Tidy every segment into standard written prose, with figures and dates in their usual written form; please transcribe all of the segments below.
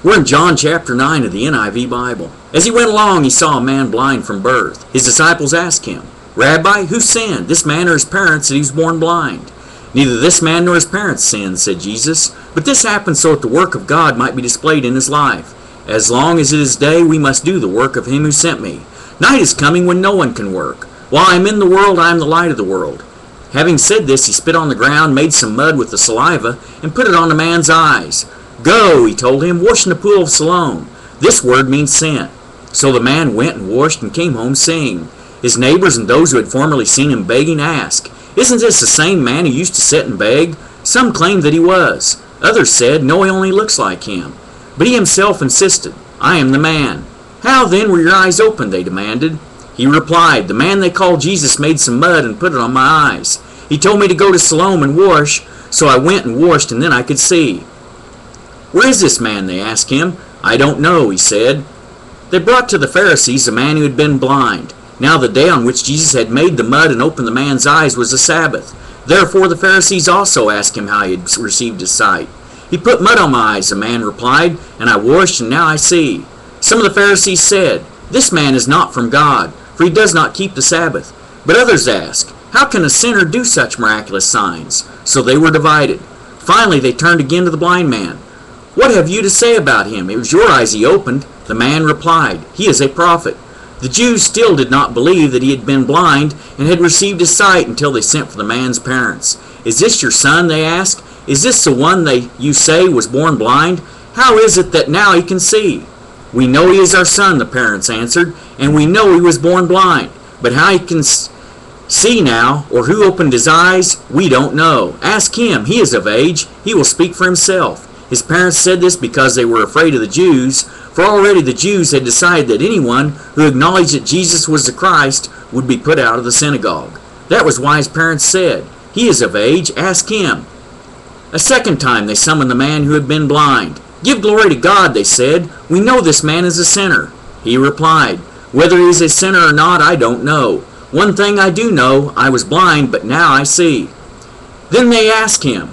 We're in John chapter 9 of the NIV Bible. As he went along, he saw a man blind from birth. His disciples asked him, "Rabbi, who sinned, this man or his parents, that he was born blind?" "Neither this man nor his parents sinned," said Jesus, "but this happened so that the work of God might be displayed in his life. As long as it is day, we must do the work of him who sent me. Night is coming when no one can work. While I am in the world, I am the light of the world." Having said this, he spit on the ground, made some mud with the saliva, and put it on the man's eyes. "Go," he told him, "wash in the pool of Siloam." This word means sent. So the man went and washed and came home seeing. His neighbors and those who had formerly seen him begging asked, "Isn't this the same man who used to sit and beg?" Some claimed that he was. Others said, "No, he only looks like him." But he himself insisted, "I am the man." "How then were your eyes opened?" they demanded. He replied, "The man they called Jesus made some mud and put it on my eyes. He told me to go to Siloam and wash, so I went and washed, and then I could see." "Where is this man?" they asked him. "I don't know," he said. They brought to the Pharisees a man who had been blind. Now the day on which Jesus had made the mud and opened the man's eyes was the Sabbath. Therefore the Pharisees also asked him how he had received his sight. "He put mud on my eyes," the man replied, "and I washed, and now I see." Some of the Pharisees said, "This man is not from God, for he does not keep the Sabbath." But others asked, "How can a sinner do such miraculous signs?" So they were divided. Finally they turned again to the blind man. "What have you to say about him? It was your eyes he opened." The man replied, "He is a prophet." The Jews still did not believe that he had been blind and had received his sight until they sent for the man's parents. "Is this your son?" they asked. "Is this the one you say was born blind? How is it that now he can see?" "We know he is our son," the parents answered, "and we know he was born blind. But how he can see now, or who opened his eyes, we don't know. Ask him. He is of age. He will speak for himself." His parents said this because they were afraid of the Jews, for already the Jews had decided that anyone who acknowledged that Jesus was the Christ would be put out of the synagogue. That was why his parents said, "He is of age. Ask him." A second time they summoned the man who had been blind. "Give glory to God," they said. "We know this man is a sinner." He replied, "Whether he is a sinner or not, I don't know. One thing I do know, I was blind, but now I see." Then they asked him,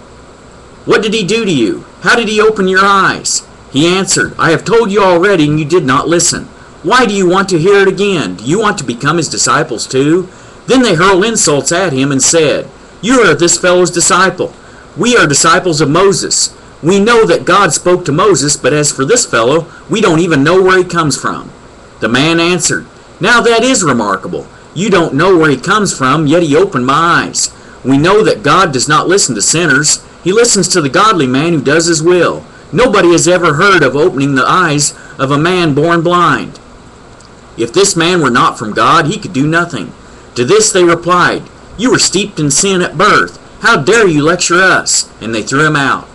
"What did he do to you? How did he open your eyes?" He answered, "I have told you already, and you did not listen. Why do you want to hear it again? Do you want to become his disciples too?" Then they hurled insults at him and said, "You are this fellow's disciple. We are disciples of Moses. We know that God spoke to Moses, but as for this fellow, we don't even know where he comes from." The man answered, "Now that is remarkable. You don't know where he comes from, yet he opened my eyes. We know that God does not listen to sinners. He listens to the godly man who does his will. Nobody has ever heard of opening the eyes of a man born blind. If this man were not from God, he could do nothing." To this they replied, "You were steeped in sin at birth. How dare you lecture us?" And they threw him out.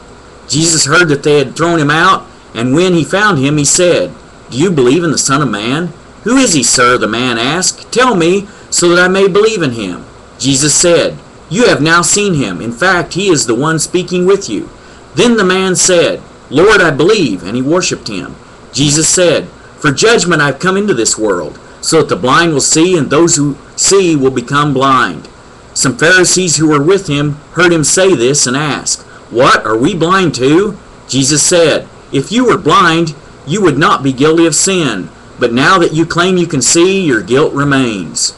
Jesus heard that they had thrown him out, and when he found him, he said, "Do you believe in the Son of Man?" "Who is he, sir?" the man asked. "Tell me, so that I may believe in him." Jesus said, "You have now seen him. In fact, he is the one speaking with you." Then the man said, "Lord, I believe," and he worshipped him. Jesus said, "For judgment I have come into this world, so that the blind will see, and those who see will become blind." Some Pharisees who were with him heard him say this and asked, "What, are we blind too?" Jesus said, "If you were blind, you would not be guilty of sin, but now that you claim you can see, your guilt remains."